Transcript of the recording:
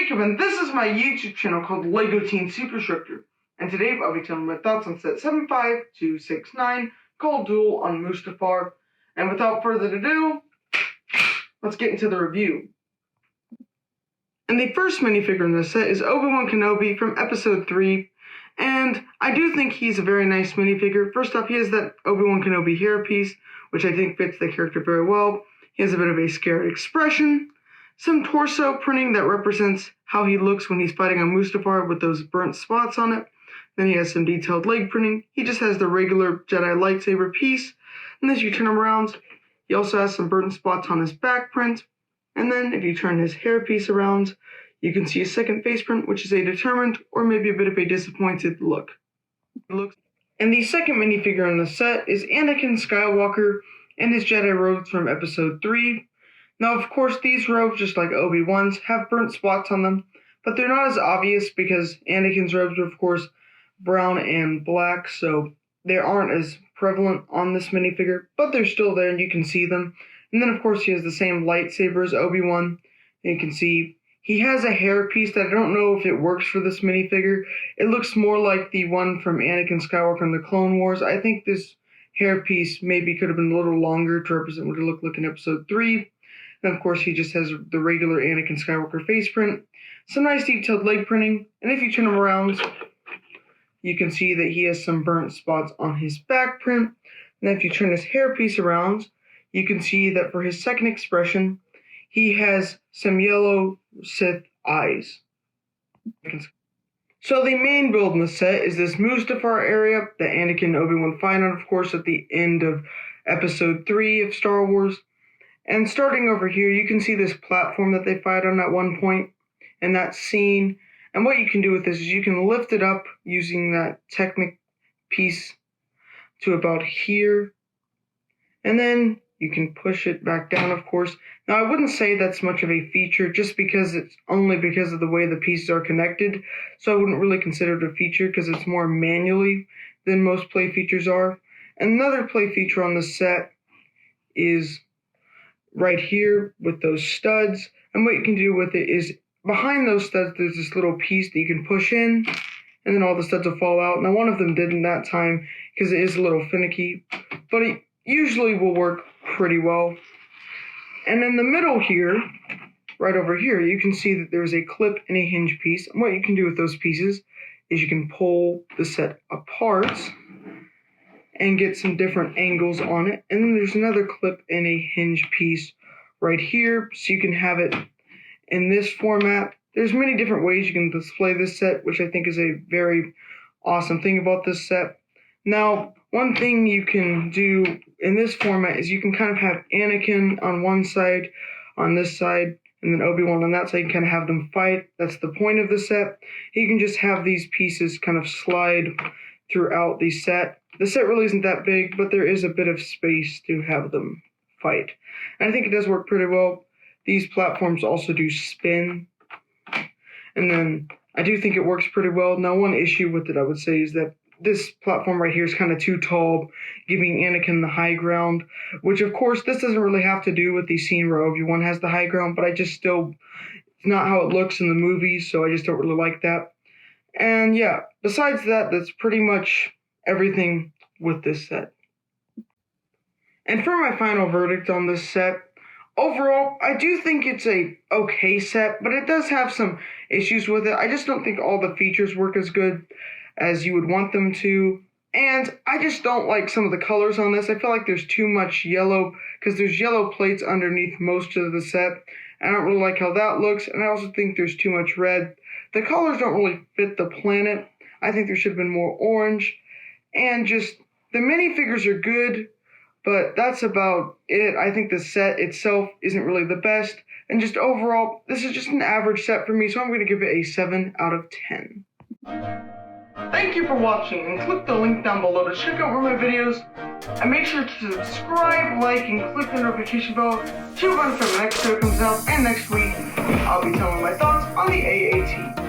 Jacob, and this is my YouTube channel called LEGO Teen Superstructure. And today I'll be telling my thoughts on set 75269 called Duel on Mustafar. And without further ado, let's get into the review. And the first minifigure in this set is Obi-Wan Kenobi from Episode 3. And I do think he's a very nice minifigure. First off, he has that Obi-Wan Kenobi hairpiece, which I think fits the character very well. He has a bit of a scared expression. Some torso printing that represents how he looks when he's fighting on Mustafar with those burnt spots on it. Then he has some detailed leg printing. He just has the regular Jedi lightsaber piece. And as you turn him around, he also has some burnt spots on his back print. And then if you turn his hairpiece around, you can see a second face print, which is a determined or maybe a bit of a disappointed look. And the second minifigure in the set is Anakin Skywalker and his Jedi robes from Episode 3. Now, of course, these robes, just like Obi-Wan's, have burnt spots on them, but they're not as obvious because Anakin's robes are, of course, brown and black, so they aren't as prevalent on this minifigure, but they're still there and you can see them. And then, of course, he has the same lightsaber as Obi-Wan, and you can see he has a hair piece that I don't know if it works for this minifigure. It looks more like the one from Anakin Skywalker in the Clone Wars. I think this hair piece maybe could have been a little longer to represent what it looked like in Episode 3. And of course, he just has the regular Anakin Skywalker face print, some nice detailed leg printing, and if you turn him around, you can see that he has some burnt spots on his back print. And then if you turn his hairpiece around, you can see that for his second expression, he has some yellow Sith eyes. So the main build in the set is this Mustafar area that Anakin and Obi-Wan fight on, of course, at the end of Episode 3 of Star Wars. And starting over here, you can see this platform that they fight on at one point in that scene. And what you can do with this is you can lift it up using that Technic piece to about here. And then you can push it back down, of course. Now, I wouldn't say that's much of a feature just because it's only because of the way the pieces are connected. So I wouldn't really consider it a feature because it's more manually than most play features are. And another play feature on the set is right here with those studs. And what you can do with it is behind those studs, there's this little piece that you can push in, and then all the studs will fall out. Now, one of them didn't that time because it is a little finicky, but it usually will work pretty well. And in the middle here, right over here, you can see that there's a clip and a hinge piece. And what you can do with those pieces is you can pull the set apart and get some different angles on it. And then there's another clip and a hinge piece right here, so you can have it in this format. There's many different ways you can display this set, which I think is a very awesome thing about this set. Now, one thing you can do in this format is you can kind of have Anakin on one side, on this side, and then Obi-Wan on that side. You can kind of have them fight. That's the point of the set. You can just have these pieces kind of slide throughout the set. The set really isn't that big, but there is a bit of space to have them fight. And I think it does work pretty well. These platforms also do spin. And then I do think it works pretty well. Now, one issue with it, I would say, is that this platform right here is kind of too tall, giving Anakin the high ground, which, of course, this doesn't really have to do with the scene where Obi-Wan has the high ground, but I just still, it's not how it looks in the movies, so I just don't really like that. And yeah, besides that, that's pretty much everything with this set. And for my final verdict on this set, overall, I do think it's a okay set, but it does have some issues with it. I just don't think all the features work as good as you would want them to. And I just don't like some of the colors on this. I feel like there's too much yellow because there's yellow plates underneath most of the set. I don't really like how that looks. And I also think there's too much red. The colors don't really fit the planet. I think there should have been more orange. And just the minifigures are good, but that's about it. I think the set itself isn't really the best. And just overall, this is just an average set for me, so I'm going to give it a 7 out of 10. Thank you for watching, and click the link down below to check out more of my videos. And make sure to subscribe, like, and click the notification bell to run for the next video comes out. And next week, I'll be telling my thoughts on the AAT.